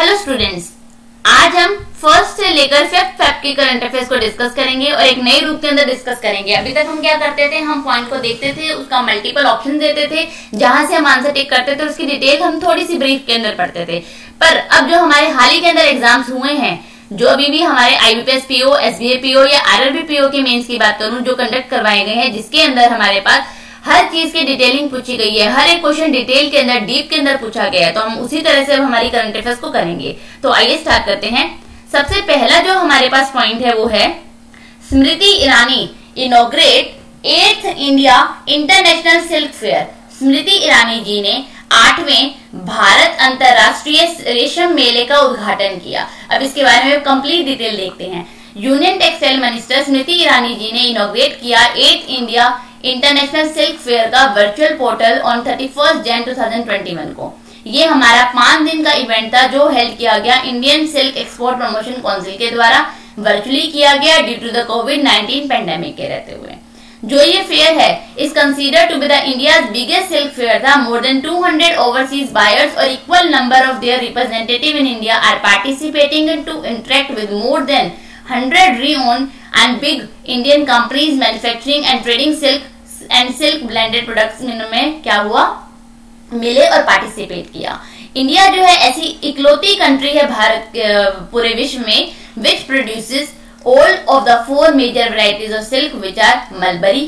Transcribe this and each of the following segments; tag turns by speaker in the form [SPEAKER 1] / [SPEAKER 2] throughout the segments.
[SPEAKER 1] Hello students, आज हम first से लेकर फिफ्थ फेब के करंट अफेयर्स को डिस्कस करेंगे और एक नए रूप के अंदर डिस्कस करेंगे। अभी तक हम क्या करते थे, हम पॉइंट को देखते थे, उसका मल्टीपल ऑप्शन देते थे, जहां से हम आंसर टिक करते थे उसकी डिटेल हम थोड़ी सी ब्रीफ के अंदर पढ़ते थे। पर अब जो हमारे हाल ही के अंदर एग्जाम्स हुए हैं, जो अभी भी हमारे IBPS PO, SBA PO या RRB PO के मेंस की बात करूं, जो कंडक्ट करवाए गए हैं, जिसके अंदर हमारे पास हर चीज की डिटेलिंग पूछी गई है, हर एक क्वेश्चन डिटेल के अंदर डीप के अंदर पूछा गया है, तो हम उसी तरह से अब हमारी करंट अफेयर्स को करेंगे। तो आइए स्टार्ट करते हैं। सबसे पहला जो हमारे पास पॉइंट है वो है Smriti Irani inaugurate 8th India international silk fair. Smriti Irani ji ने 8वें भारत अंतरराष्ट्रीय रेशम मेले का उद्घाटन किया। अब इसके बारे में कंप्लीट डिटेल देखते हैं। यूनियन टेक्सटाइल मिनिस्टर स्मृति ईरानी जी ने इनॉग्रेट किया 8th India international silk fair का वर्चुअल पोर्टल ऑन 31 जन 2021 को। ये हमारा 5 दिन का इवेंट था जो हेल्ड किया गया Indian silk export promotion council के द्वारा, वर्चुअली किया गया ड्यू टू द कोविड-19 पेंडेमिक के रहते हुए। जो ये फेयर है is considered to be the India's biggest silk fair था। मोर देन 200 ओवरसीज बायर्स और equal number of their representative in India are participating in to interact with more than 100 renowned and big Indian companies manufacturing and trading silk and silk blended products में क्या हुआ, मिले और participate किया। India जो है ऐसी इकलौती कंट्री है भारत पूरे विश्व में which produces all of the 4 major varieties of silk which are mulberry,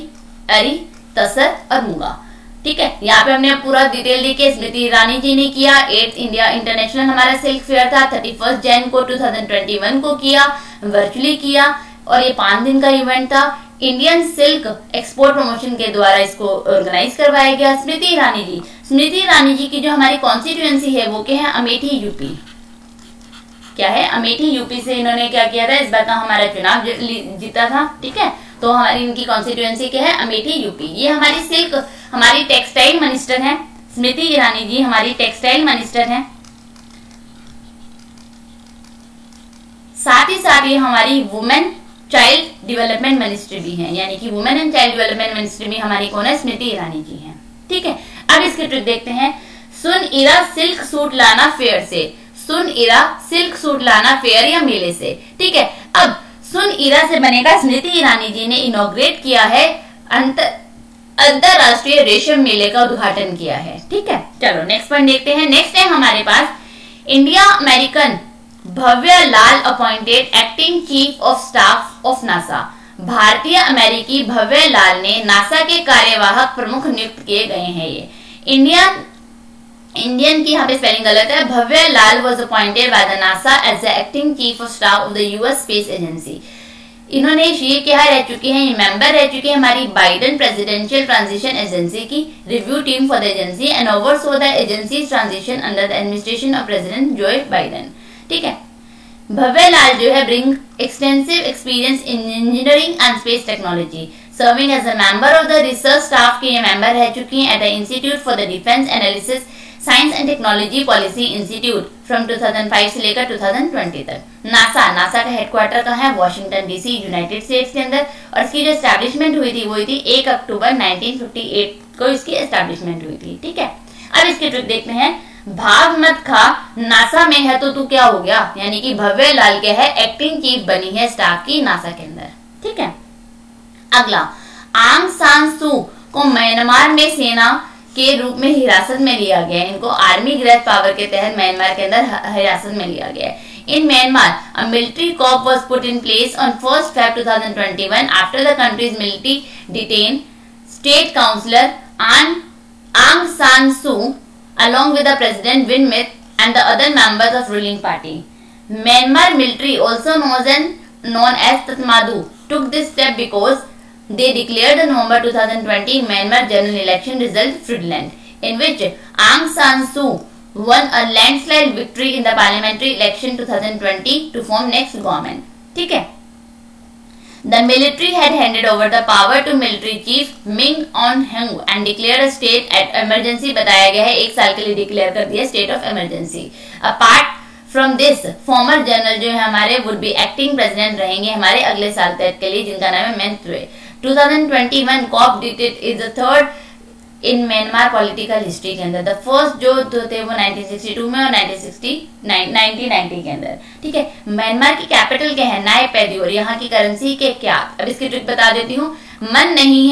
[SPEAKER 1] अरी, तसर और मूंगा। ठीक है, यहाँ पे हमने पूरा डिटेल दी कि स्मृति ईरानी जी ने किया। 8th इंडिया इंटरनेशनल हमारा सिल्क फेयर था, 31 जन को 2021 को किया, वर्चुअली किया और ये 5 दिन का इवेंट था। इंडियन सिल्क एक्सपोर्ट प्रमोशन के द्वारा इसको ऑर्गेनाइज करवाया गया। स्मृति ईरानी जी की जो हमारी कॉन्स्टिट्यूएंसी है वो क्या है, अमेठी यूपी। क्या है, अमेठी यूपी से इन्होंने क्या किया था, इस बार का हमारा चुनाव जीता था। ठीक है, तो हमारी इनकी कॉन्स्टिट्यूएंसी क्या है, अमेठी यूपी। ये हमारी सिल्क, हमारी टेक्सटाइल मिनिस्टर हैं स्मृति ईरानी जी, हमारी टेक्सटाइल मिनिस्टर हैं। साथ ही साथ ये हमारी वुमेन चाइल्ड डेवलपमेंट मिनिस्ट्री भी है, यानी कि women and child development ministry में हमारी कौन है, स्मृति ईरानी जी हैं। ठीक है, अब इसके ट्रिक देखते हैं। सुन इरा सिल्क सूट लाना फेयर से। सुन इरा सिल्क सूट लाना फेयर या मेले से। ठीक है, अब सुन इरा से बनेगा स्मृति ईरानी जी ने इनॉग्रेट किया है, अंतरराष्ट्रीय रेशम मेले का उद्घाटन किया है। ठीक है, चलो नेक्स्ट पॉइंट देखते हैं। नेक्स्ट है हमारे पास India American Bhavya Lal appointed acting chief of staff of NASA. भारतीय अमेरिकी भव्य लाल ने नासा के कार्यवाहक प्रमुख नियुक्त किए गए हैं। ये इंडियन की यहाँ पे स्पेलिंग गलत है। Bhavya Lal was appointed by the NASA as the acting chief of staff of the US space agency. इन्होंने ये क्या रह चुके हैं, ये मेंबर रह चुके हैं हमारी बाइडेन प्रेसिडेंशियल ट्रांजिशन एजेंसी की review team for the agency and oversaw the agency transition under the administration of president Joe Biden. ठीक है, भव्य लाल जो है bring extensive experience in engineering and space technology, serving as a member of the research staff के ये member रह चुकी हैं at the institute for the defence analysis science and technology policy institute from 2005 से लेकर 2020 तक। नासा का headquarter कहाँ है, वॉशिंगटन DC यूनाइटेड स्टेट्स के अंदर, और इसकी जो एस्टैब्लिशमेंट हुई थी 1 अक्टूबर 1958 को इसकी एस्टैब्लिशमेंट हुई थी। ठीक है, अब इसके ट्रिक देखते हैं। भाग मत खा, नासा में है तो तू क्या हो गया, यानी कि भव्य लाल क्या है, एक्टिंग चीफ बनी है स्टाफ की नासा के अंदर। ठीक है, अगला आंग सान सू को म्यांमार में सेना के रूप में हिरासत में लिया गया है। इनको आर्मी ग्रेस पावर के तहत म्यांमार के अंदर हिरासत में लिया गया है। In Myanmar, a military coup was put in place on 1st Feb 2021 after the country's military detained state councillor Aung San Suu along with the president Win Myint and the other members of ruling party. Myanmar military, also known as Tatmadaw, took this step because they declared the November 2020 Myanmar general election result fraudulent, in which Aung San Suu won a landslide victory in the parliamentary election 2020 to form next government. ठीक है, the military had handed over the power to military chief Min Aung Hlaing and declared a state at emergency। बताया गया है 1 साल के लिए declare कर दिया state of emergency. Apart from this former general जो है हमारे वुड बी एक्टिंग प्रेसिडेंट रहेंगे हमारे अगले साल तक के लिए, जिनका नाम है मेंथवे। 2021 COP dated is the third in Myanmar political history के अंदर। द फर्स्ट जो थे वो 1962 में और 1990 के अंदर। ठीक है, म्यांमार की कैपिटल क्या है? नाय पैदी, और यहाँ की करेंसी के क्या? अब इसकी ट्रिक बता देती हूँ। मन नहीं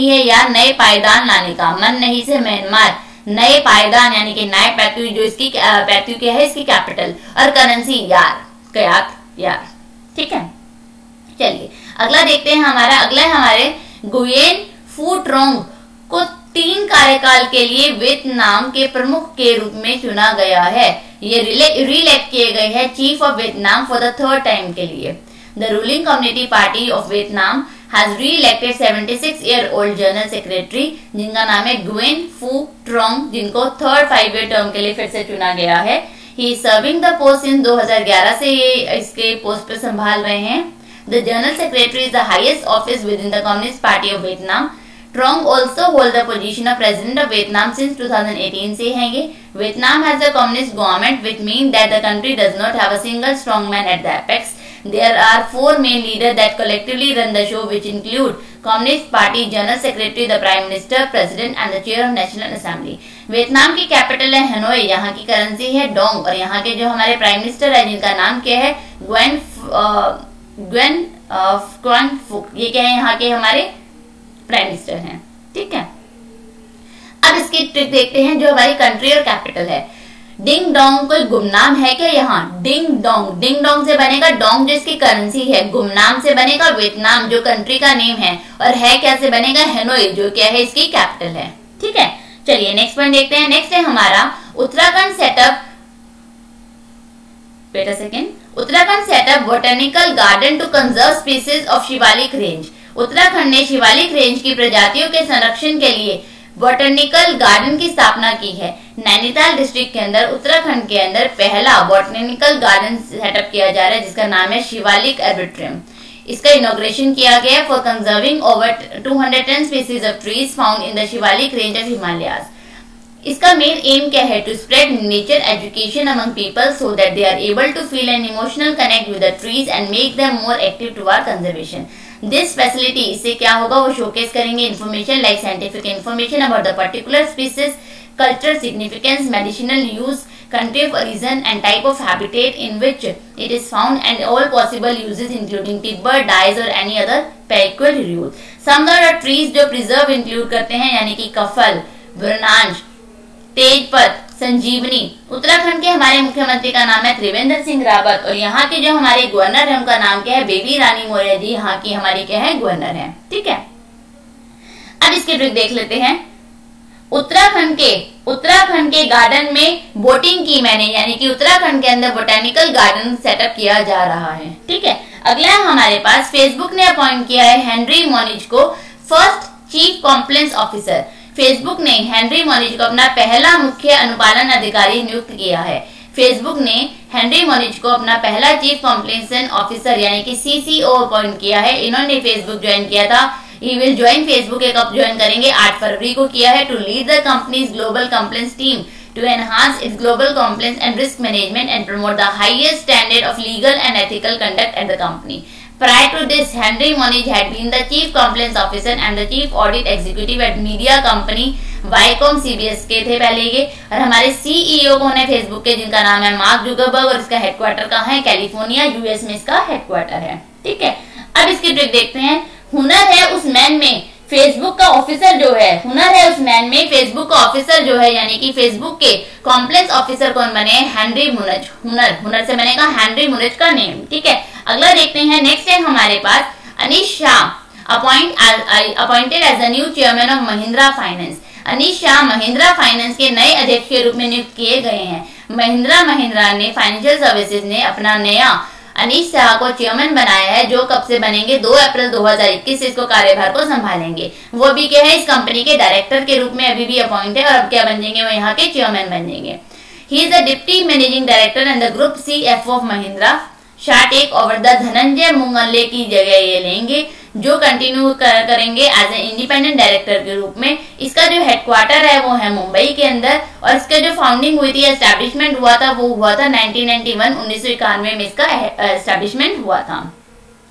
[SPEAKER 1] है या नए पायदान लाने का। मन नहीं से म्यांमार, नए पायदान यानी कि नाय पैतु, जो इसकी पैतु क्या है, इसकी कैपिटल, और करेंसी यार, कयात यार। ठीक है, चलिए अगला देखते हैं। अगला है हमारे गुयेन फू ट्रोंग को 3 कार्यकाल के लिए वियतनाम के प्रमुख के रूप में चुना गया है। ये रिलेक्ट किए गए हैं chief of Vietnam for the 3rd time के लिए। The ruling community party of Vietnam has reelected 76-year-old general secretary, जिनका नाम है गुयेन फू ट्रोंग, जिनको 3rd 5-year टर्म के लिए फिर से चुना गया है। He is serving the post इन 2011 से ये इसके पोस्ट पे संभाल रहे हैं। The general secretary is the highest office with in the communist party of Vietnam. Trong also hold the position of President of Vietnam since 2018 से है ये। Vietnam has a communist government, which means that the country does not have a single strongman at the apex. There are 4 main leaders that collectively run the show, which include Communist Party General Secretary, the Prime Minister, President, and the Chair of National Assembly. Vietnam की capital है Hanoi, यहाँ की currency है Dong, और यहाँ के जो हमारे प्राइम मिनिस्टर है जिनका नाम क्या है, ग्वेन फुक, ये क्या है, यहाँ के हमारे प्राइम मिनिस्टर हैं। ठीक है, अब इसकी ट्रिक देखते हैं जो हमारी कंट्री और कैपिटल है। डिंग डोंग कोई गुमनाम है क्या? यहाँ डिंग डोंग से बनेगा डोंग जो इसकी करेंसी है, गुमनाम से बनेगा वियतनाम जो कंट्री का नेम है, और है क्या से बनेगा हनोई जो क्या है इसकी कैपिटल है। ठीक है, चलिए नेक्स्ट पॉइंट देखते हैं। नेक्स्ट है हमारा Uttarakhand setup, wait a second, Uttarakhand setup botanical garden to conserve species of Shivalik range. Uttarakhand ने शिवालिक रेंज की प्रजातियों के संरक्षण के लिए बोटेनिकल गार्डन की स्थापना की है। नैनीताल डिस्ट्रिक्ट के अंदर उत्तराखंड के अंदर पहला बोटेनिकल गार्डन सेटअप किया जा रहा है जिसका नाम है शिवालिक आर्बिट्रियम। इसका इनॉग्रेशन किया गया for conserving over 210 species of trees found in the Shivalik range of Himalayas. इसका मेन एम क्या है? To spread nature education among people so that they are able to feel an emotional connect with the trees and make them more active toward conservation. This facility, इससे क्या होगा, वो showcase करेंगे information like scientific information about the particular species, culture significance, medicinal use, country of origin and type of habitat in which it is found, and all possible uses including timber, dyes or any other peculiar use. Some of the trees जो preserve include करते हैं यानी कि कफल, बुरनांज, तेजपत, संजीवनी। उत्तराखंड के हमारे मुख्यमंत्री का नाम है त्रिवेंद्र सिंह रावत, और यहाँ के जो हमारे गवर्नर है उनका नाम क्या है? बेबी रानी मौर्य जी यहाँ की हमारी क्या है? गवर्नर है। ठीक है, अब इसकी ट्रिक देख लेते हैं। उत्तराखंड के गार्डन में बोटिंग की मैंने, यानी कि उत्तराखंड के अंदर बोटेनिकल गार्डन सेटअप किया जा रहा है। ठीक है, अगला है हमारे पास फेसबुक ने अपॉइंट किया है हेनरी मोनिज को first chief compliance officer. Facebook ने हेनरी मोनिज को अपना पहला मुख्य अनुपालन अधिकारी नियुक्त किया है। फेसबुक ने हेनरी मोनिज को अपना पहला चीफ कॉम्प्लायंस ऑफिसर यानी कि सीसीओ अपॉइंट किया है। इन्होंने फेसबुक ज्वाइन किया था। He will join Facebook, ये कब ज्वाइन करेंगे? 8 फरवरी को किया है। To lead the company's global compliance team to enhance its global compliance and risk management and promote the highest standard of legal and ethical conduct at the company. Prior to this, Henry Moniz had been the chief compliance officer and the chief audit executive at media company Viacom CBS के थे पहले ये। और हमारे CEO कौन है Facebook के? जिनका नाम है मार्क जुकरबर्ग, और इसका हेडक्वार्टर कहाँ है? कैलिफोर्निया यूएस में इसका हेडक्वार्टर है। ठीक है, अब इसकी ट्रिक देखते हैं। हुनर है उस मैन में फेसबुक का ऑफिसर जो है, हुनर है उस मैन में फेसबुक का ऑफिसर जो है, यानी कि फेसबुक के कॉम्प्लायंस ऑफिसर कौन बने? हेनरी मुनिज। हुनर से बनेगा हेनरी मुनिज का नेम। ठीक है, अगला देखते हैं। नेक्स्ट है हमारे पास Anish Shah appointed as the new chairman of Mahindra finance. Anish Shah Mahindra finance के नए अध्यक्ष के रूप में नियुक्त किए गए हैं। महिंद्रा ने फाइनेंशियल सर्विसेज ने अपना नया अनीश शाह को चेयरमैन बनाया है, जो कब से बनेंगे? 2 अप्रैल 2021 से इसको कार्यभार को संभालेंगे। वो भी क्या है? इस कंपनी के डायरेक्टर के रूप में अभी भी अपॉइंट है, और अब क्या बन जाएंगे? वो यहाँ के चेयरमैन बन जाएंगे। He is the deputy managing director and the group CFO of Mahindra. Shah take over the Dhananjay Mungale की जगह ये लेंगे, जो कंटिन्यू करेंगे एज ए इंडिपेंडेंट डायरेक्टर के रूप में। इसका जो हेडक्वार्टर है वो है मुंबई के अंदर, और इसका जो फाउंडिंग हुई थी, एस्टैब्लिशमेंट हुआ था, वो हुआ था 1991 में इसका एस्टैब्लिशमेंट हुआ था।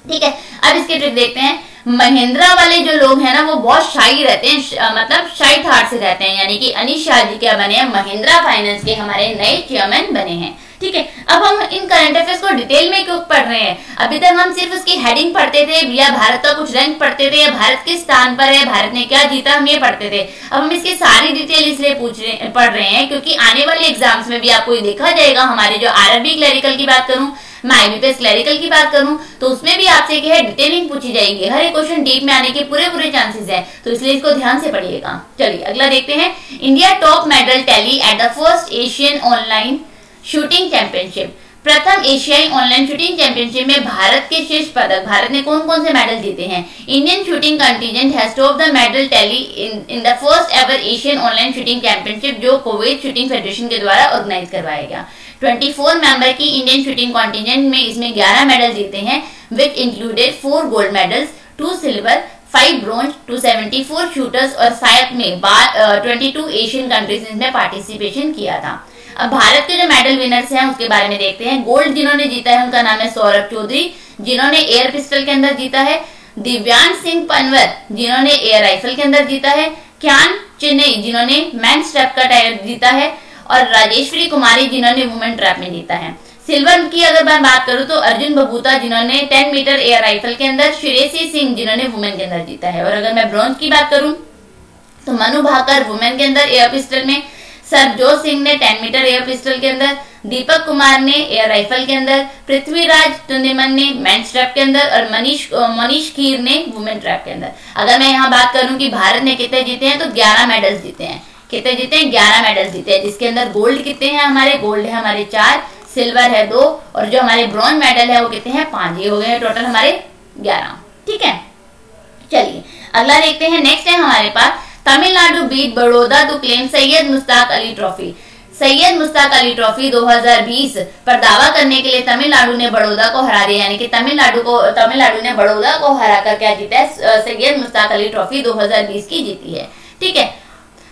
[SPEAKER 1] ठीक है, अब इसकी ट्रिक देखते हैं। महिंद्रा वाले जो लोग हैं ना वो बहुत शाई रहते हैं, मतलब शाई हार्ट से रहते हैं, यानी कि अनीश शाह जी क्या बने हैं, महिंद्रा फाइनेंस के हमारे नए चेयरमैन बने हैं। ठीक है, अब हम इन करंट अफेयर्स को डिटेल में क्यों पढ़ रहे हैं? अभी तक हम सिर्फ उसकी हेडिंग पढ़ते थे या भारत का कुछ रैंक पढ़ते थे या भारत किस स्थान पर है, भारत ने क्या जीता, हम ये पढ़ते थे। अब हम इसकी सारी डिटेल इसलिए पढ़ रहे हैं क्योंकि आने वाले एग्जाम्स में भी आपको ये देखा जाएगा। हमारे जो आरआरबी क्लरिकल की बात करूं, मैं आईबीपीएस क्लरिकल की बात करूं, तो उसमें भी आपसे क्या है, डिटेलिंग पूछी जाएगी। हर एक क्वेश्चन डीप में आने के पूरे चांसेस हैं, तो इसलिए इसको ध्यान से पढ़िएगा। चलिए अगला देखते हैं। India top medal tally at the first Asian online shooting championship. प्रथम एशियाई ऑनलाइन शूटिंग चैंपियनशिप में भारत के शीर्ष पदक, भारत ने कौन कौन से मेडल जीते हैं? Indian shooting contingent has top the medal tally in the first ever Asian online shooting championship, जो कुवैत शूटिंग फेडरेशन के द्वारा ऑर्गेनाइज करवाया गया। 24 मेंबर की इंडियन शूटिंग कॉन्टिजेंट में इसमें 11 मेडल जीते हैं, which included 4 gold medals, 2 silver, 5 bronze, 274 shooters और साथ में 22 एशियन कंट्रीज ने पार्टिसिपेशन किया था। अब भारत के जो मेडल विनर्स हैं उसके बारे में देखते हैं। गोल्ड जिन्होंने जीता है उनका नाम है सौरभ चौधरी, जिन्होंने एयर पिस्टल के अंदर जीता है। दिव्यांश सिंह पनवर, जिन्होंने एयर राइफल के अंदर जीता है। क्यान चेन्नई, जिन्होंने मैन स्टेप का टायर जीता है। और राजेश्वरी कुमारी, जिन्होंने वुमेन ट्रैप में जीता है। सिल्वर की अगर मैं बात करूं तो अर्जुन बबूता, जिन्होंने 10 मीटर एयर राइफल के अंदर। श्रेयसी सिंह, जिन्होंने वुमेन के अंदर जीता है। और अगर मैं ब्रॉन्ज की बात करूं तो मनु भाकर वुमेन के अंदर एयर पिस्टल में, सरबजोत सिंह ने 10 मीटर एयर पिस्टल के अंदर, दीपक कुमार ने एयर राइफल के अंदर, पृथ्वीराज तुंदिमन ने मैन स्ट्रैप के अंदर और मनीष खीर ने वुमेन ट्रैप के अंदर। अगर मैं यहाँ बात करूं कि भारत ने कितने जीते हैं तो 11 मेडल्स जीते हैं। कितने जीते हैं? 11 मेडल्स जीते हैं, जिसके अंदर गोल्ड कितने हैं हमारे? गोल्ड है हमारे 4, सिल्वर है 2 और जो हमारे ब्रॉन्ज मेडल है वो कितने हैं? 5। ये हो गए टोटल हमारे 11। ठीक है, चलिए अगला देखते हैं। नेक्स्ट है हमारे पास Tamil Nadu beat Baroda to claim Syed Mushtaq Ali trophy. Syed Mushtaq Ali trophy 2020 पर दावा करने के लिए तमिलनाडु ने बड़ौदा को हरा दिया, यानी कि तमिलनाडु ने बड़ौदा को हरा कर क्या जीता है? सैयद मुश्ताक अली ट्रॉफी 2020 की जीती है। ठीक है,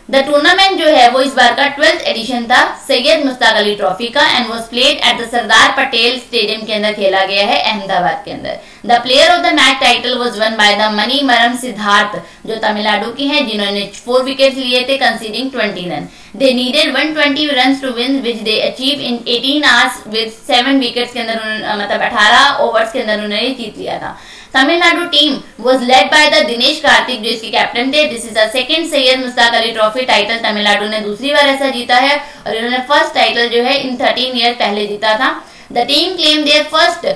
[SPEAKER 1] द टूर्नामेंट जो है वो इस बार का 12th एडिशन था सैयद मुश्ताक अली ट्रॉफी का and was played at the Sardar Patel stadium के अंदर खेला गया है, अहमदाबाद के अंदर। The player of the match title was won by the Manimaran Siddharth, जो तमिलनाडु की हैं, जिन्होंने 4 विकेट्स लिए थे conceding 20 run. They needed 120 run to win which they achieve in 18 overs with 7 wickets के अंदर, मतलब 18 ओवर्स के अंदर उन्होंने जीत लिया था। Tamil Nadu team was led by the Dinesh Karthik, जो इसके कैप्टन थे। This is the second Syed Mushtaq Ali trophy title. Tamil Nadu ने दूसरी बार ऐसा जीता है और इन्होंने फर्स्ट टाइटल जो है इन 13 ईयर पहले जीता था। The team claim their first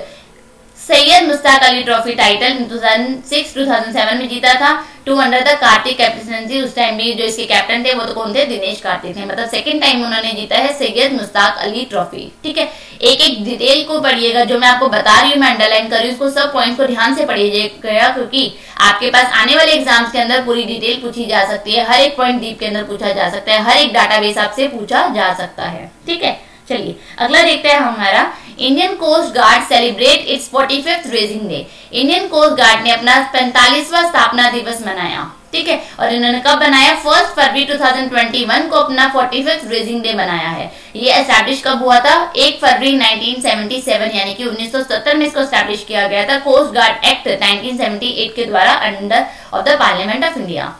[SPEAKER 1] Syed Mushtaq Ali trophy title in 2006-2007 में जीता था, 2 अंडर द कार्तिक कैप्टनसी। उस टाइम भी जो इसके कैप्टन थे वो तो कौन थे? दिनेश कार्तिक थे। मतलब सेकंड टाइम उन्होंने जीता है सैयद मुश्ताक अली ट्रॉफी। ठीक है, एक एक डिटेल को पढ़िएगा, जो मैं आपको बता रही हूँ, मैं अंडरलाइन कर रही हूँ, उसको सब पॉइंट को ध्यान से पढ़िएगा, क्योंकि आपके पास आने वाले एग्जाम्स के अंदर पूरी डिटेल पूछी जा सकती है। हर एक पॉइंट डीप के अंदर पूछा जा सकता है, हर एक डाटाबेस आपसे पूछा जा सकता है। ठीक है, चलिए अगला देखते हैं हमारा। Indian coast guard celebrate its 45th raising day. Indian coast guard ने अपना 45वां स्थापना दिवस मनाया। ठीक है, और इन्होंने कब बनाया? 1 फरवरी 2021 को अपना 45th रेजिंग डे बनाया है। ये एस्टैब्लिश कब हुआ था? 1 फरवरी 1977, यानी कि 1970 में इसको एस्टैब्लिश किया गया था। कोस्ट गार्ड एक्ट 1978 के द्वारा under of the parliament of India.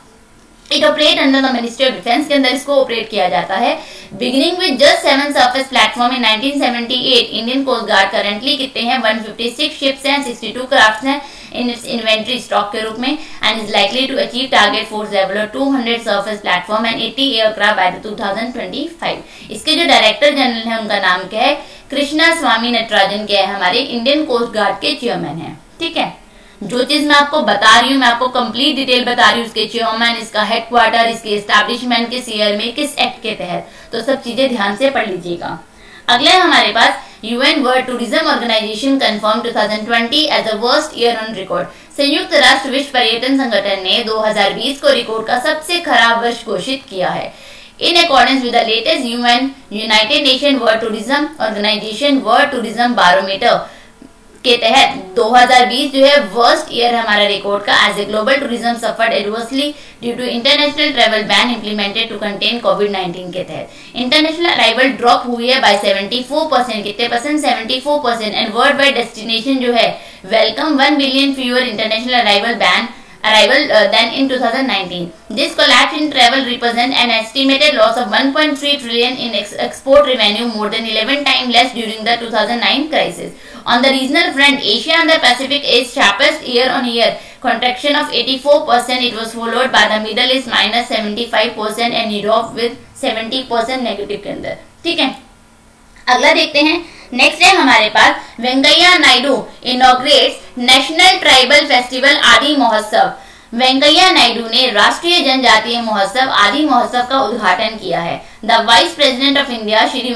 [SPEAKER 1] It operate under the ministry of defence के अंदर इसको ऑपरेट किया जाता है। Beginning with just 7 surface platform in 1978, Indian coast guard currently कितने हैं? 156 शिप्स हैं, 62 क्राफ्ट्स हैं इन इट्स इन्वेंट्री स्टॉक के रूप में and is likely to achieve target force level 200 surface platform and 80 aircraft by 2025। इसके जो डायरेक्टर जनरल है उनका नाम क्या है? कृष्णा स्वामी नटराजन क्या है? हमारे इंडियन कोस्ट गार्ड के चेयरमैन है। ठीक है, जो चीज मैं आपको बता रही हूँ, मैं आपको कंप्लीट डिटेल बता रही हूँ, उसके चेयरमैन, इसका हेडक्वार्टर, इसके एस्टैब्लिशमेंट किस ईयर में, किस एक्ट के तहत, तो सब चीजें ध्यान से पढ़ लीजिएगा। अगले हमारे पास UN world tourism organisation confirm 2020 as the worst year on record. संयुक्त राष्ट्र विश्व पर्यटन संगठन ने 2020 को रिकॉर्ड का सबसे खराब वर्ष घोषित किया है। In accordance with the latest United Nations World Tourism Organization World Tourism Barometer के तहत 2020 जो है वर्स्ट ईयर हमारा रिकॉर्ड का, as a global tourism suffered adversely due to international travel ban implemented to contain कोविड-19 के तहत इंटरनेशनल अराइवल ड्रॉप हुई है बाय 74%, कितने percent? 74%। And world wide destination जो है welcome 1 billion fewer international arrival than in 2019. This collapse in travel represents an estimated loss of 1.3 trillion in export revenue, more than 11 times less during the 2009 crisis. On the regional front, Asia and the Pacific is sharpest year-on-year contraction of 84%. It was followed by the Middle East minus 75% and Europe with 70% negative के अंदर। ठीक है, अगला देखते हैं। Next है हमारे पास Venkaiah Naidu inaugurates national tribal festival Aadi Mahotsav. Venkaiah Naidu ने राष्ट्रीय जनजातीय महोत्सव आदि महोत्सव का उद्घाटन किया है। The vice president of India Shri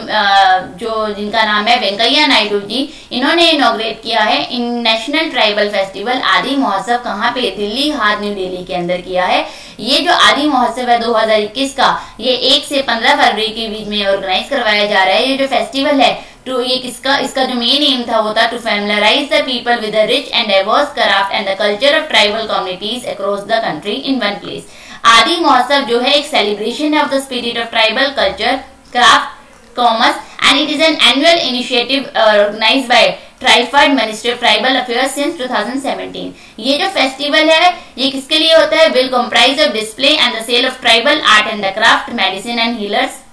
[SPEAKER 1] जो जिनका नाम है वेंकैया नायडू जी, इन्होंने इनॉग्रेट किया है इन नेशनल ट्राइबल फेस्टिवल आदि महोत्सव। कहाँ पे? दिल्ली हाट न्यू दिल्ली के अंदर किया है। ये जो आदि महोत्सव है 2021 का, ये 1 से 15 फरवरी के बीच में ऑर्गेनाइज करवाया जा रहा है। ये जो फेस्टिवल है तो ये इसका जो मेन एम था वो था to familiarise the people with the rich and diverse craft and the culture of tribal communities across the country in one place. Aadi Mahotsav जो है एक celebration of the spirit of tribal culture, craft, commerce and it is an annual initiative organised by TRIFED ministry of tribal affairs since 2017। ये जो festival है ये किसके लिए होता है? Will comprise of display and the sale of tribal art and the craft, medicine and healers,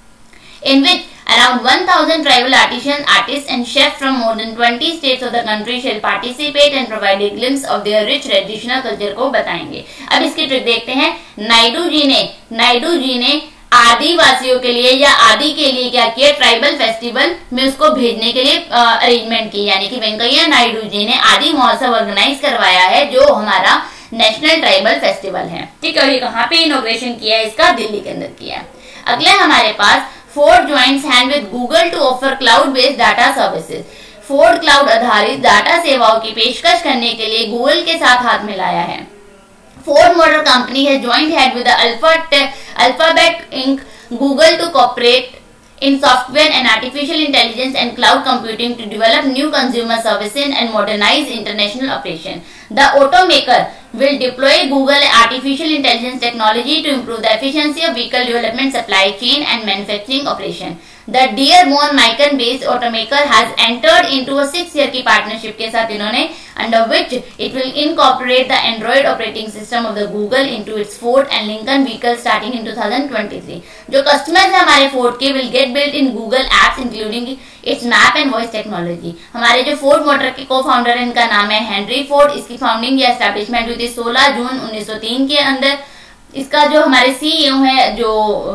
[SPEAKER 1] in which around 1,000 tribal artists and chefs from more than 20 states of the country shall participate and provide a glimpse of their rich traditional culture को बताएंगे। अब इसकी trick देखते हैं। नायडू जी ने आदिवासियों के लिए या आदि के लिए क्या किया? ट्राइबल फेस्टिवल में उसको भेजने के लिए अरेंजमेंट की, यानी कि वेंकैया नायडू जी ने आदि महोत्सव ऑर्गेनाइज करवाया है जो हमारा नेशनल ट्राइबल फेस्टिवल है। ठीक है, और ये कहाँ पे इनॉग्रेशन किया है? इसका दिल्ली के अंदर किया है। अगला हमारे पास Ford joins hand with Google to offer cloud based data services. Ford cloud आधारित डाटा सेवाओं की पेशकश करने के लिए गूगल के साथ हाथ मिलाया है। फोर्ड मोटर कंपनी है joint hand with Alphabet Inc, Google to cooperate in software and artificial intelligence and cloud computing to develop new consumer services and modernize international operation. The automaker will deploy Google artificial intelligence technology to improve the efficiency of vehicle development, supply chain and manufacturing operation. The Dearborn Macon based automaker has entered into a 6-year की partnership के साथ इन्होंने, under which it will incorporate the Android operating system of the Google into its Ford and Lincoln vehicles starting in 2023. जो customers हैं हमारे Ford के will get built in Google apps including its map and voice technology. हमारे जो Ford motor के co-founder हैं इनका नाम है हेनरी फोर्ड। इसकी फाउंडिंग या एस्टैब्लिशमेंट हुई थी 16 जून 1903 के अंदर। इसका जो हमारे सीईओ है जो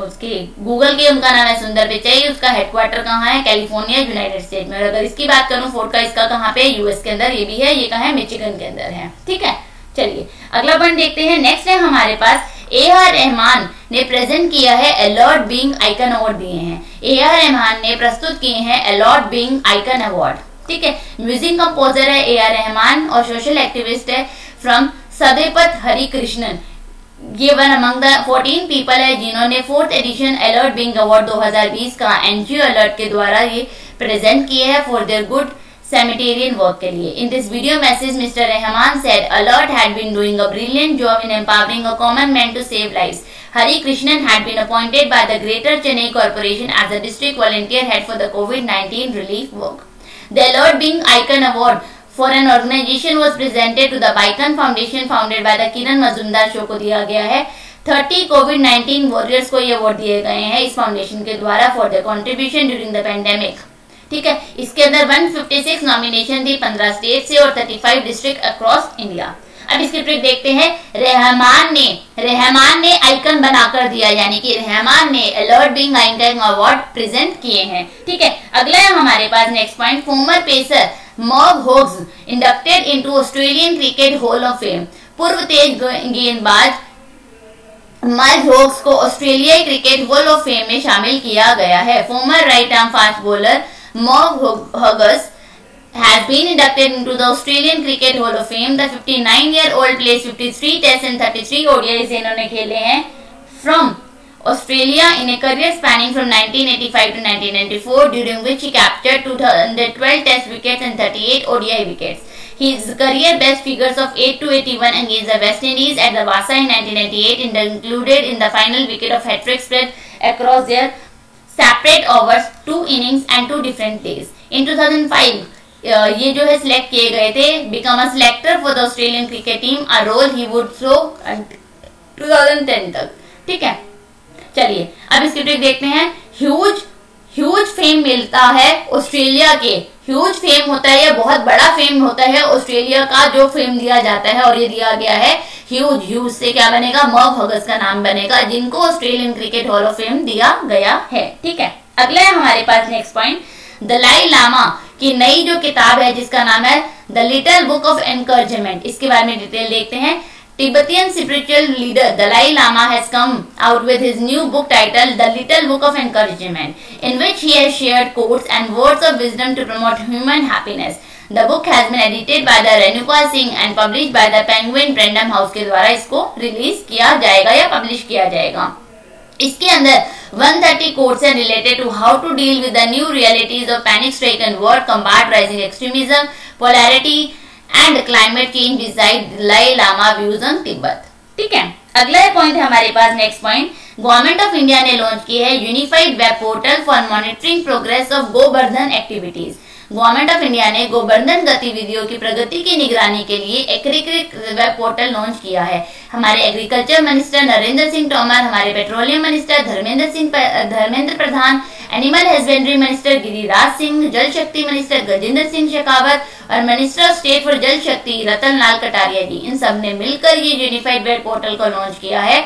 [SPEAKER 1] उसके गूगल के, उनका नाम है सुंदर पिचाई। उसका हेडक्वार्टर कहाँ है? कैलिफोर्निया, यूनाइटेड स्टेट में। और अगर इसकी बात करूं फोर्ड का, इसका कहाँ पे? यूएस के अंदर। ये भी है, ये कहाँ है? मिचिगन के अंदर है। ठीक है, चलिए अगला पॉइंट देखते हैं। नेक्स्ट है हमारे पास ए.आर. रहमान ने प्रेजेंट किया है अलॉट बीइंग आइकन अवार्ड दिए हैं। ए.आर. रहमान ने प्रस्तुत किए हैं अलॉट बीइंग आइकन अवार्ड। ठीक है, म्यूजिक कंपोजर है ए.आर. रहमान और सोशल एक्टिविस्ट है फ्रॉम सदेपत हरि कृष्णन। ये वन अमंग द 14 पीपल है जिन्होंने 4th addition alert being award 2020 का एनजीओ अलर्ट के द्वारा ये प्रेजेंट किए हैं for their good sanitarian work के लिए। In this video message Mr Rahman said alert had been doing a brilliant job in empowering a common man to save lives. Hari Krishnan had been appointed by the Greater Chennai Corporation as the district volunteer head for the COVID-19 relief work. The alert being icon award for an organization was presented to the Bicon Foundation founded by the Kiran Mazumdar show को दिया गया है। 30 COVID-19 warriors को ये award दिए गए हैं इस फाउंडेशन के द्वारा for the contribution during the pandemic. ठीक है, इसके अंदर 156 नॉमिनेशन थी 15 स्टेट से और 35 डिस्ट्रिक्ट अक्रॉस इंडिया। अब इसकी ट्रिक देखते हैं। रहमान ने आइकन बनाकर दिया, यानी कि रहमान ने alert being icon award present किए हैं। ठीक है, अगला है हमारे पास next point. Former pacer Mog Hogg inducted into Australian cricket hall of fame. पूर्व तेज गेंदबाज मॉग होग्स को ऑस्ट्रेलियाई क्रिकेट हॉल ऑफ फेम में शामिल किया गया है। Former right arm fast bowler Mog Hogg has been inducted into the Australian Cricket Hall of Fame. The 59-year-old plays 53 tests and 33 ODIs इन्होंने खेले हैं from Australia in a career spanning from 1985 to 1994, during which he captured 212 test wickets and 38 ODI wickets. His career best figures of 8 to 81 against the West Indies at the Wasa in 1998 included in the final wicket of hat-trick spread across their separate overs, 2 innings and 2 different days. In 2005 ये जो है select किए गए थे, become a selector for the Australian cricket team, a role he would throw 2010 तक। ठीक है, चलिए अब इसकी ट्रिक देखते हैं। ह्यूज फेम मिलता है ऑस्ट्रेलिया के, ह्यूज फेम होता है, बहुत बड़ा फेम होता है ऑस्ट्रेलिया का जो फेम दिया जाता है, और ये दिया गया है ह्यूज से क्या बनेगा, मर्व हगस का नाम बनेगा, जिनको Australian cricket hall of fame दिया गया है। ठीक है, अगला है हमारे पास नेक्स्ट पॉइंट, दलाई लामा की नई जो किताब है जिसका नाम है the little book of encouragement, इसके बारे में डिटेल देखते हैं। Tibetan spiritual leader Dalai Lama has come out with his new book titled The Little Book of Encouragement, in which he has shared quotes and words of wisdom to promote human happiness. The book has been edited by the Renuka Singh and published by the Penguin Random House के द्वारा इसको release किया जाएगा या publish किया जाएगा। इसके अंदर 130 quotes are related to how to deal with the new realities of panic-stricken world, combat rising extremism, polarity and climate change decide Dalai Lama views on Tibet. ठीक है, अगला पॉइंट है हमारे पास next point, government of India ने launch की है unified web portal for monitoring progress of Gobardhan activities. Government of India ने गोवर्धन गतिविधियों की प्रगति की निगरानी के लिए एग्रीक्रिक वेब पोर्टल लॉन्च किया है। हमारे एग्रीकल्चर मिनिस्टर नरेंद्र सिंह तोमर, हमारे petroleum minister Dharmendra Pradhan, animal husbandry minister Giriraj Singh, Jal Shakti minister Gajendra Singh Shekhawat और मिनिस्टर ऑफ स्टेट फॉर जल शक्ति रतन लाल कटारिया जी, इन सब ने मिलकर ये यूनिफाइड वेब पोर्टल को लॉन्च किया है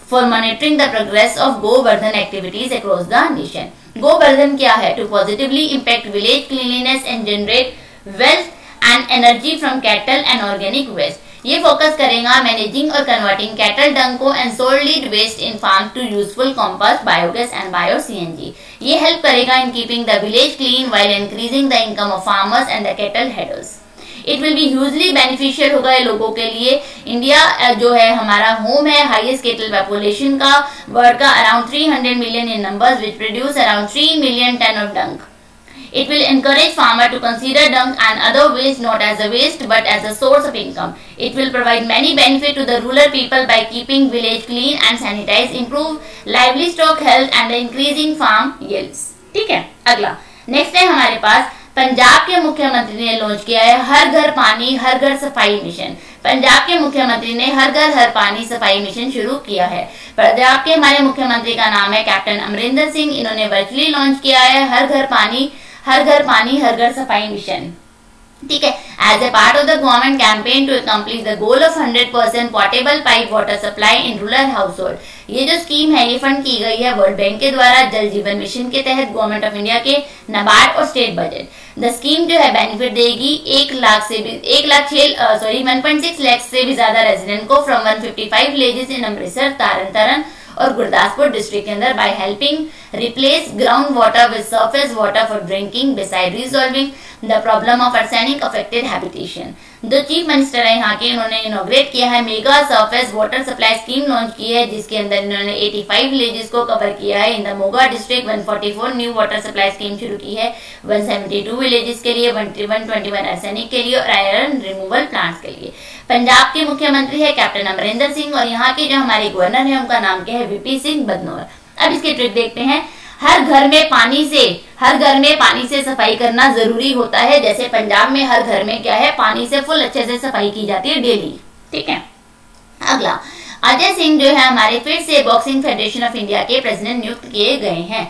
[SPEAKER 1] for monitoring the progress of Gobardhan activities across the nation. Gobardhan क्या है? To positively impact village cleanliness and generate wealth and energy from cattle and organic waste. ये फोकस करेगा मैनेजिंग और कन्वर्टिंग कैटल डंग को and solid waste in farm to useful compost, biogas and bio CNG. ये help करेगा in keeping the village clean while increasing the income of farmers and the cattle headers. It will be hugely beneficial होगा ये लोगों के लिए। India जो है हमारा होम है हाईएस्ट कैटल पॉपुलेशन का, वर्ल्ड का around 300 million in numbers which produce around 3 million ton of dung. It will encourage farmer to consider dung and other waste not as a waste but as a source of income. It will provide many benefits to the rural people by keeping village clean and sanitized, improve livestock health and increasing farm yields. ठीक है, अगला next है हमारे पास, पंजाब के मुख्यमंत्री ने launch किया है हर घर पानी हर घर सफाई मिशन। पंजाब के मुख्यमंत्री ने हर घर हर पानी सफाई मिशन शुरू किया है। पंजाब के हमारे मुख्यमंत्री का नाम है कैप्टन अमरिंदर सिंह। इन्होंने वर्चुअली लॉन्च किया है हर घर पानी हर घर सफाई मिशन। ठीक है, as a part of the government campaign to accomplish the goal of 100% portable pipe water supply in rural household. ये जो स्कीम है ये फंड की गई है वर्ल्ड बैंक के द्वारा जल जीवन मिशन के तहत गवर्नमेंट ऑफ इंडिया के नाबार्ड और स्टेट बजट। द स्कीम जो है बेनिफिट देगी 1.6 लाख से भी ज्यादा रेजिडेंट को फ्रॉम 155 विलेजेस इन अमृतसर, तारन और गुरदासपुर डिस्ट्रिक्ट के अंदर by helping replace ground water with surface water for drinking beside resolving the problem of arsenic affected habitation. जो चीफ मिनिस्टर है यहाँ के, इन्होंने इनॉग्रेट किया है mega surface water supply scheme launch की है, जिसके अंदर इन्होंने 85 विलेजेस को कवर किया है। In the Moga district 144 new water supply scheme शुरू की है, 172 विलेजेस के लिए, 121 आर्सेनिक के लिए और आयरन रिमूवल प्लांट्स के लिए। पंजाब के मुख्यमंत्री है कैप्टन अमरिंदर सिंह और यहाँ के जो हमारे गवर्नर है उनका नाम क्या है? वीपी सिंह बदनौर। अब इसकी ट्रिक देखते हैं। हर घर में पानी से सफाई करना जरूरी होता है, जैसे पंजाब में हर घर में क्या है पानी से फुल अच्छे से सफाई की जाती है डेली। ठीक है, अगला अजय सिंह जो है हमारे फिर से बॉक्सिंग फेडरेशन ऑफ इंडिया के प्रेसिडेंट नियुक्त किए गए हैं।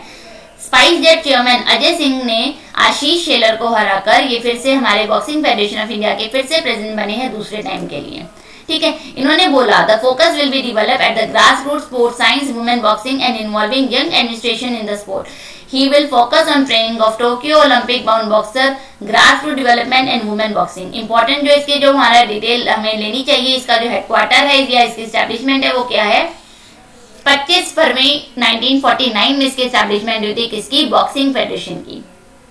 [SPEAKER 1] Spice jet chairman Ajay Singh ने आशीष शेलर को हराकर ये फिर से हमारे बॉक्सिंग फेडरेशन ऑफ इंडिया के फिर से प्रेसिडेंट बने हैं दूसरे टाइम के लिए। ठीक है, इन्होंने बोला the focus will be develop at the grass root sport science women boxing and involving young administration in the sport. He will focus on training of Tokyo Olympic bound boxer, grass root development and women boxing. Important जो इसके जो हमारा detail हमें लेनी चाहिए, इसका जो headquarter है या इसकी एस्टेब्लिशमेंट है वो क्या है? 25 फरवरी 1949 में इसकी एस्टेब्लिशमेंट हुई थी, किसकी? बॉक्सिंग फेडरेशन की।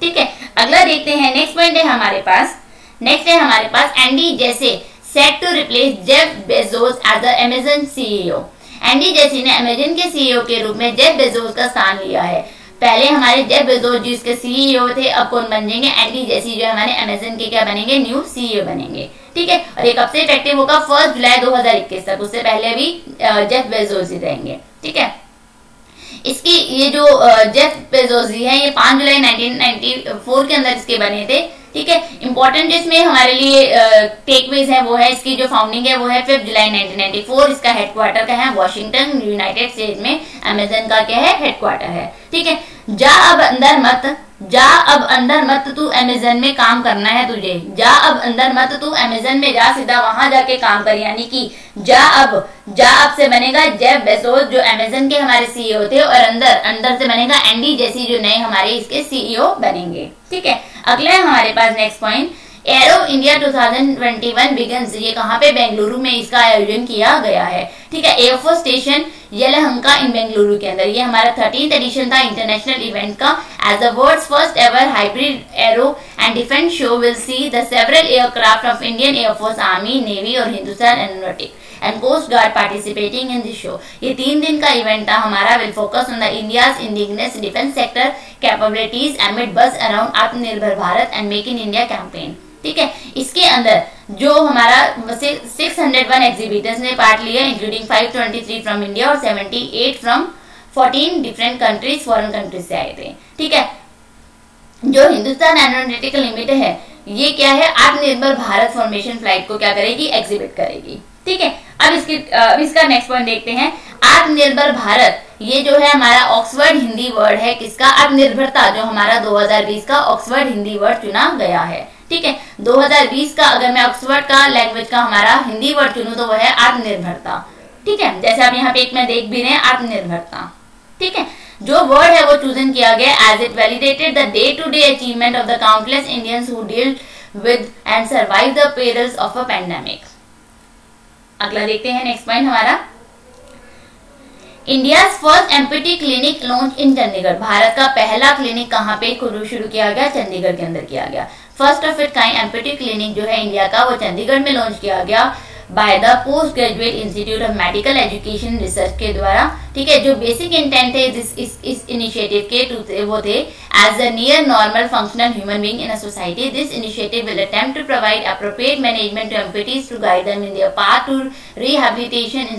[SPEAKER 1] ठीक है, अगला देखते हैं। नेक्स्ट पॉइंट है हमारे पास Andy Jassy set to replace Jeff Bezos as the Amazon CEO। Andy Jassy ने अमेजन के सीईओ के रूप में जेफ बेजोस का स्थान लिया है। पहले हमारे जेफ बेजोस जी इसके सीईओ थे, अब कौन बन जाएंगे, एंडी जेसी जो हमारे अमेजन के क्या बनेंगे, न्यू सीईओ बनेंगे। ठीक है, और ये कब से इफेक्टिव होगा, 1 जुलाई 2021 तक, उससे पहले भी जेफ बेजोस ही रहेंगे। ठीक है, इसकी ये जो जेफ बेजोस जी है ये 5 जुलाई 1994 के अंदर इसके बने थे। ठीक है, इंपॉर्टेंट जिसमें हमारे लिए टेकवेज है वो है इसकी जो फाउंडिंग है वो है 5 जुलाई 1994। इसका हेडक्वार्टर का है वॉशिंगटन, यूनाइटेड स्टेट्स में अमेजन का क्या है, हेडक्वार्टर है। ठीक है, जा अब अंदर मत, जा अब अंदर मत, तू अमेजन में काम करना है तुझे, जा अब अंदर मत, तू अमेजन में जा, सीधा वहां जाके काम कर, यानी कि जा अब से बनेगा जेफ बेजोस जो अमेजन के हमारे सीईओ थे, और अंदर से बनेगा एंडी जेसी जो नए हमारे इसके सीईओ बनेंगे। ठीक है, अगला है हमारे पास next point, Aero India 2021 begins. ये कहाँ पे, बेंगलुरु में इसका आयोजन किया गया है। ठीक है, air force station Yelahanka in Bengaluru के अंदर। ये हमारा 13th एडिशन था इंटरनेशनल इवेंट का। As the world's first ever hybrid aero and defence show will see the several aircraft of Indian air force, army, navy और Hindustan aeronautic and coast guard participating in this show. ये 3 दिन का event था हमारा। Will focus on the India's indigenous defence sector capabilities amid buzz around Aatmanirbhar Bharat and make in India campaign. ठीक है, इसके अंदर जो हमारा 601 एग्जीबिटर्स ने पार्ट लिया, इंक्लूडिंग 523 फ्रॉम इंडिया और 78 from 14 different countries, foreign countries से आए थे। ठीक है, जो हिंदुस्तान एरोनॉटिकल लिमिटेड है ये क्या है, आत्मनिर्भर भारत फॉर्मेशन फ्लाइट को क्या करेगी, एग्जिबिट करेगी। ठीक है, अब इसका नेक्स्ट पॉइंट देखते हैं, आत्मनिर्भर भारत। ये जो है हमारा ऑक्सफोर्ड हिंदी वर्ड है किसका, आत्मनिर्भरता, जो हमारा 2020 का ऑक्सफोर्ड हिंदी वर्ड चुना गया है। ठीक है, 2020 का अगर मैं ऑक्सफोर्ड का लैंग्वेज का हमारा हिंदी वर्ड चुनूं तो वो है आत्मनिर्भरता। ठीक है, जैसे आप यहाँ पे एक में देख भी रहे हैं, आत्मनिर्भरता। ठीक है, जो वर्ड है वो चूजन किया गया as it validated the day to day achievement of the countless Indians who dealt with and survive the perils of a pandemic. अगला देखते हैं नेक्स्ट पॉइंट हमारा, India first empathy clinic launch in Chandigarh. भारत का पहला clinic कहाँ पे शुरू किया गया, चंडीगढ़ के अंदर किया गया। First of it kind empty clinic जो है इंडिया का वो चंडीगढ़ में लॉन्च किया गया by the post graduate institute of medical education research के द्वारा। ठीक है, जो बेसिक इंटेंट है इस इनिशिएटिव के वो थे as a near normal functional human being in a society. This initiative will attempt to provide appropriate management to amputees to guide them in their path to rehabilitation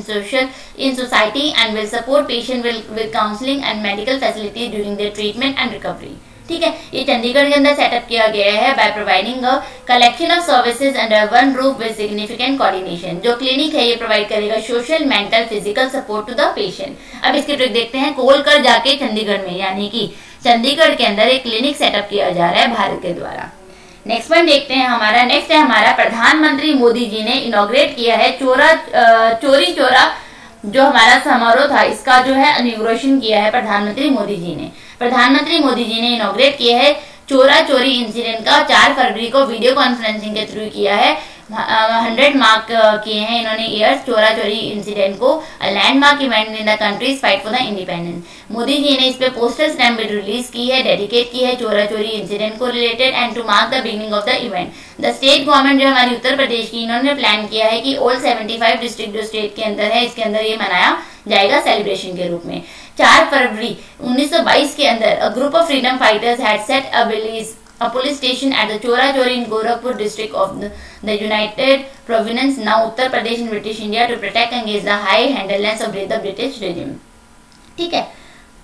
[SPEAKER 1] in society and will support patient with counselling and medical facility during their treatment and recovery. ठीक है, ये चंडीगढ़ के अंदर setup किया गया है by providing a collection of services under one roof with significant coordination. जो clinic है ये प्रोवाइड करेगा social, mental, physical support to the patient. अब इसकी ट्रिक देखते हैं, कोलकर जाके चंडीगढ़ में, यानी कि चंडीगढ़ के अंदर एक क्लिनिक सेटअप किया जा रहा है भारत के द्वारा। नेक्स्ट पॉइंट देखते हैं हमारा, नेक्स्ट है हमारा, प्रधानमंत्री मोदी जी ने इनॉग्रेट किया है चोरी चोरा जो हमारा समारोह था इसका जो है इनॉग्रेशन किया है प्रधानमंत्री मोदी जी ने। प्रधानमंत्री मोदी जी ने इनॉग्रेट किया है चोरा चोरी इंसिडेंट का 4 फरवरी को वीडियो कॉन्फ्रेंसिंग के थ्रू किया है। 100 मार्क किए हैं इन्होंने ईयर्स चोरा चोरी इंसिडेंट को, landmark event in the country's fight for the independence. Modi ji ने इस पे पोस्टर स्टैम्प रिलीज की है, डेडिकेट की है चोरा चोरी इंसिडेंट को related and to mark the beginning of the event. The state government जो हमारी उत्तर प्रदेश की, इन्होंने प्लान किया है कि ऑल 75 डिस्ट्रिक्ट जो स्टेट के अंदर है इसके अंदर ये मनाया जाएगा सेलिब्रेशन के रूप में। 4 फरवरी 1922 के अंदर a group of freedom fighters had set a police station at the Chora Chori in Gorakhpur district of the United Province, now Uttar Pradesh in British India, to protect against the high-handedness of the British regime. ठीक है,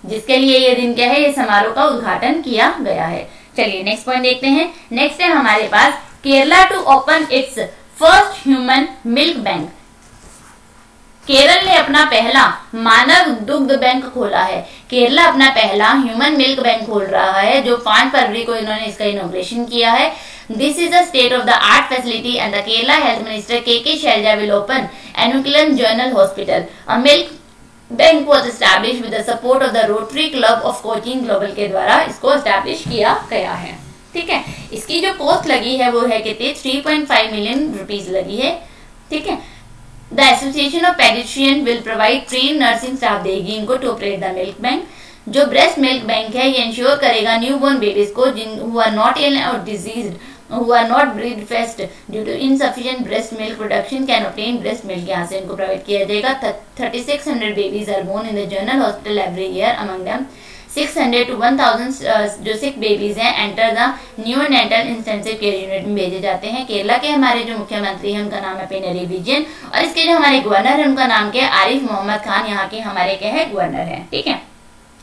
[SPEAKER 1] जिसके लिए ये दिन क्या है, ये समारोह का उद्घाटन किया गया है। चलिए नेक्स्ट पॉइंट देखते हैं। नेक्स्ट है हमारे पास, Kerala to open its first human milk bank. Kerala ने अपना पहला मानव दुग्ध बैंक खोला है। केरला अपना पहला ह्यूमन मिल्क बैंक खोल रहा है, जो 5 फरवरी को इन्होंने इसका इनॉग्रेशन किया है। This is a state of the art facility and the Kerala health minister K Shailaja will open Ernakulam general hospital. A milk bank was established with the support of the rotary club of Cochin global के द्वारा इसको establish किया गया है। ठीक है, इसकी जो कॉस्ट लगी है वो है कितनी, 3.5 मिलियन रुपीज लगी है। ठीक है, The Association of Pediatricians will provide trained nursing staff देगी इनको to operate the milk bank। जो ब्रेस्ट मिल्क बैंक है ये इंश्योर करेगा न्यूबॉर्न बेबीज को who are not ill or diseased, who are not breastfed due to insufficient breast milk production can obtain breast milk। यहाँ से इनको provide किया जाएगा। 3600 babies are born in the general hospital every year, among them 600 to 1000 जो सिक babies हैं enter the neonatal intensive care unit में भेजे जाते हैं। केरला के हमारे जो मुख्यमंत्री हैं उनका नाम है पिनरई विजयन, और इसके जो हमारे गवर्नर है उनका नाम क्या है, आरिफ मोहम्मद खान, यहाँ के हमारे क्या है, गवर्नर है। ठीक है,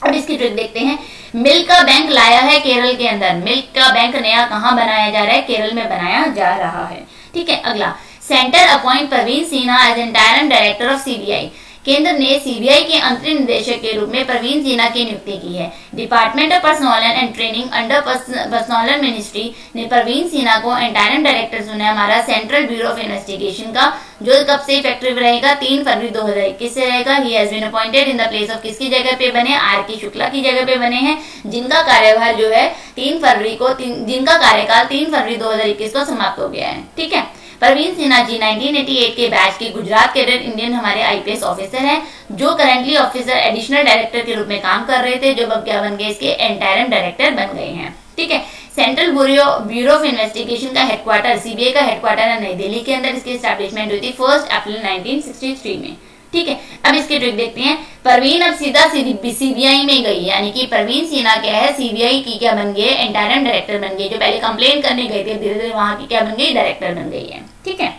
[SPEAKER 1] अब इसकी ट्रिक देखते हैं। मिल्क का बैंक लाया है केरल के अंदर। मिल्क का बैंक नया कहाँ बनाया जा रहा है, केरल में बनाया जा रहा है। ठीक है, अगला, centre appoint Praveen Sinha as interim director of CBI. केंद्र ने सीबीआई के अंतरिम निदेशक के रूप में परवीन सिन्हा की नियुक्ति की है। Department of personal and training under personal ministry ने परवीन सिन्हा को इंटायरम डायरेक्टर चुना है हमारा सेंट्रल ब्यूरो ऑफ इन्वेस्टिगेशन का, जो कब से इफेक्टिव रहेगा, 3 फरवरी 2021 से रहेगा। He has been appointed in the place of किसकी जगह पे बने, आर के शुक्ला की जगह पे बने हैं, जिनका कार्यभार जो है 3 फरवरी को जिनका कार्यकाल 3 फरवरी 2021 को समाप्त हो गया है। ठीक है, परवीन सिन्हा जी 1988 के बैच के गुजरात कैडर इंडियन हमारे आईपीएस ऑफिसर हैं, जो करंटली ऑफिसर एडिशनल डायरेक्टर के रूप में काम कर रहे थे, जो अब क्या बन गए, इसके इंटायरम डायरेक्टर बन गए हैं। ठीक है, सेंट्रल ब्यूरो ऑफ इन्वेस्टिगेशन का हेडक्वार्टर, सीबीआई का हेडक्वार्टर है नई दिल्ली के अंदर। इसकी एस्टैब्लिशमेंट हुई थी 1 अप्रैल 1963 में। ठीक है, अब इसके ट्रिक देखते हैं। परवीन अब सीधा सीबीआई में गई, यानी कि परवीन सिन्हा क्या है, सीबीआई की क्या बन गई, इंटायरम डायरेक्टर बन गई। जो पहले कंप्लेन करने गई थी, धीरे धीरे वहां की क्या बन गई, डायरेक्टर बन गई है। ठीक है,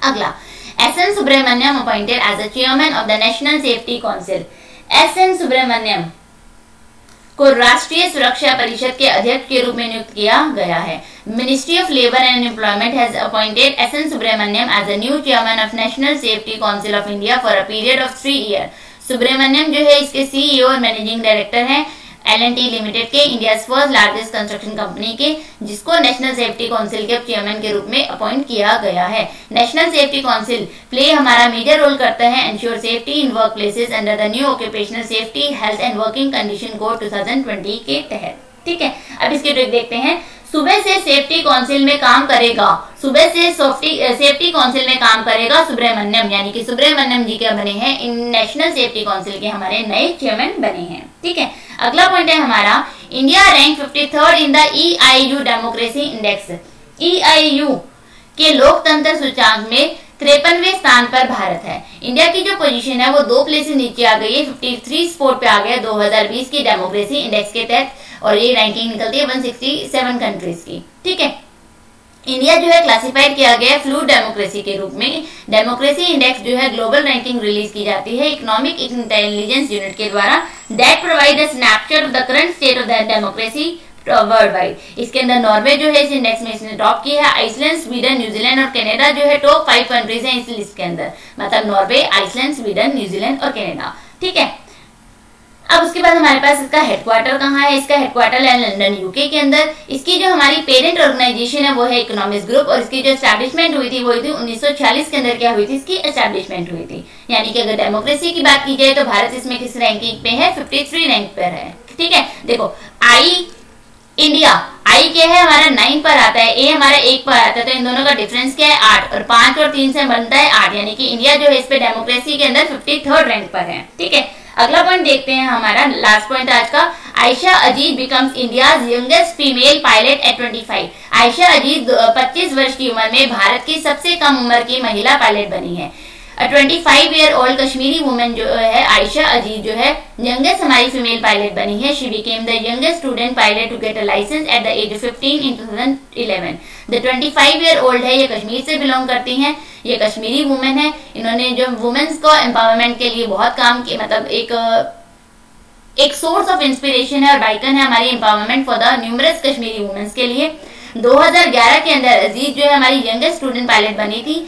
[SPEAKER 1] अगला, SN Subrahmanyam appointed as the chairman of the national safety council. SN Subrahmanyam को राष्ट्रीय सुरक्षा परिषद के अध्यक्ष के रूप में नियुक्त किया गया है। Ministry of labour and employment has appointed SN Subrahmanyam as the new chairman of national safety council of India for a period of 3 year. Subrahmanyam जो है इसके सीईओ और मैनेजिंग डायरेक्टर हैं L&T लिमिटेड के, India first largest construction company के, जिसको national safety council के chairman के रूप में अपॉइंट किया गया है। नेशनल सेफ्टी काउंसिल प्ले हमारा मेजर रोल करता है ensure safety in work places under the new occupational safety health and working condition code 2020 के तहत। ठीक है, अब इसकी ट्रिक देखते हैं। सुबह से सेफ्टी काउंसिल में काम करेगा, सुबह से सेफ्टी काउंसिल में काम करेगा सुब्रमण्यम, यानी कि सुब्रमण्यम जी क्या बने हैं, इन नेशनल सेफ्टी काउंसिल के हमारे नए चेयरमैन बने हैं। ठीक है, अगला पॉइंट है हमारा, India rank 53rd in the EIU democracy index. EIU के लोकतंत्र सूचकांक में 53वें स्थान पर भारत है। इंडिया की जो पोजीशन है वो 2 प्लेसेस नीचे आ गई है, 53 स्पोर्ट पे आ गया 2020 की डेमोक्रेसी इंडेक्स के तहत, और ये रैंकिंग निकलती है 167 कंट्रीज की। ठीक है, इंडिया जो है क्लासिफाइड किया गया है फ्लूइड डेमोक्रेसी के रूप में। डेमोक्रेसी इंडेक्स जो है ग्लोबल रैंकिंग रिलीज की जाती है इकोनॉमिक इंटेलिजेंस यूनिट के द्वारा, that provide a snapshot of the current state of the democracy world wide. इसके अंदर नॉर्वे जो है इस इंडेक्स में इसने टॉप किया है। आइसलैंड, स्वीडन, न्यूजीलैंड और कनाडा जो है टॉप 5 कंट्रीज हैं इस लिस्ट के अंदर, मतलब नॉर्वे, आइसलैंड, स्वीडन, न्यूजीलैंड और कनाडा। ठीक है, अब उसके बाद हमारे पास इसका हेडक्वार्टर कहाँ है, इसका हेडक्वार्टर है लंदन यूके के अंदर। इसकी जो हमारी पेरेंट ऑर्गेनाइजेशन है वो है इकोनॉमिक्स ग्रुप, और इसकी जो एस्टैब्लिशमेंट हुई थी वो हुई थी 1946 के अंदर। क्या हुई थी, इसकी एस्टैब्लिशमेंट हुई थी। यानी कि अगर डेमोक्रेसी की बात की जाए तो भारत इसमें किस रैंकिंग पे है, 53 रैंक पर है। ठीक है, देखो आई इंडिया, आई क्या है हमारा 9 पर आता है, ए हमारा 1 पर आता है, तो इन दोनों का डिफरेंस क्या है 8, और 5 और 3 से बनता है 8, यानी कि इंडिया जो है इस पे डेमोक्रेसी के अंदर 53rd रैंक पर है। ठीक है, अगला पॉइंट देखते हैं हमारा लास्ट पॉइंट आज का। Ayesha Aziz becomes India's youngest female pilot at 25। Ayesha Aziz 25 वर्ष की उम्र में भारत की सबसे कम उम्र की महिला पायलट बनी है। 25 ओल्ड कश्मीरी वुमेन जो है आयशा अजीज जो है यंगेस्ट हमारी फीमेल पायलट बनी है। She became the youngest student pilot to get a licence at the age of 15 in 2011। The 25 old है, ये कश्मीर से बिलोंग करती हैं, ये कश्मीरी वुमेन है। इन्होंने जो वुमेन्स को एम्पावरमेंट के लिए बहुत काम किया, मतलब एक सोर्स ऑफ इंस्पिरेशन है और बाइकन है हमारी empowerment for the numerous Kashmiri womens के लिए। 2011 के अंदर अजीज जो है हमारी यंगेस्ट स्टूडेंट पायलट बनी थी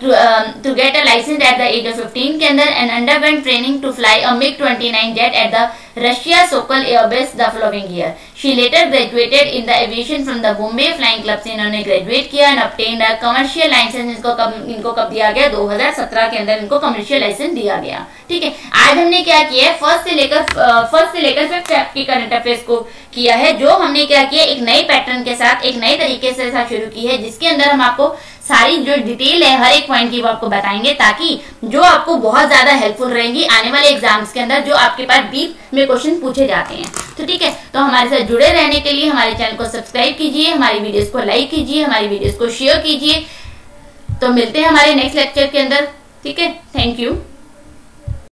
[SPEAKER 1] to get a license at the age of 15 के अंदर, and underwent training to fly a MiG-29 jet at the Russia Sokol Air Base the following year. She later graduated in the aviation from the Bombay Flying Club से इन्होंने graduate किया and obtained a commercial license। इनको कब दिया गया, 2017 के अंदर इनको कमर्शियल लाइसेंस दिया गया। ठीक है, आज हमने क्या किया है, फर्स्ट से लेकर 5th चैप्टर की करंट अफेयर्स को किया है, जो हमने क्या किया एक नए पैटर्न के साथ, एक नए तरीके से शुरू की है, जिसके अंदर हम आपको सारी जो डिटेल है हर एक पॉइंट की वो आपको बताएंगे, ताकि जो आपको बहुत ज्यादा हेल्पफुल रहेंगी आने वाले एग्जाम्स के अंदर, जो आपके पास डीप में क्वेश्चन पूछे जाते हैं। तो ठीक है, तो हमारे साथ जुड़े रहने के लिए हमारे चैनल को सब्सक्राइब कीजिए, हमारी वीडियोस को लाइक कीजिए, हमारी वीडियोस को शेयर कीजिए। तो मिलते हैं हमारे नेक्स्ट लेक्चर के अंदर। ठीक है, थैंक यू।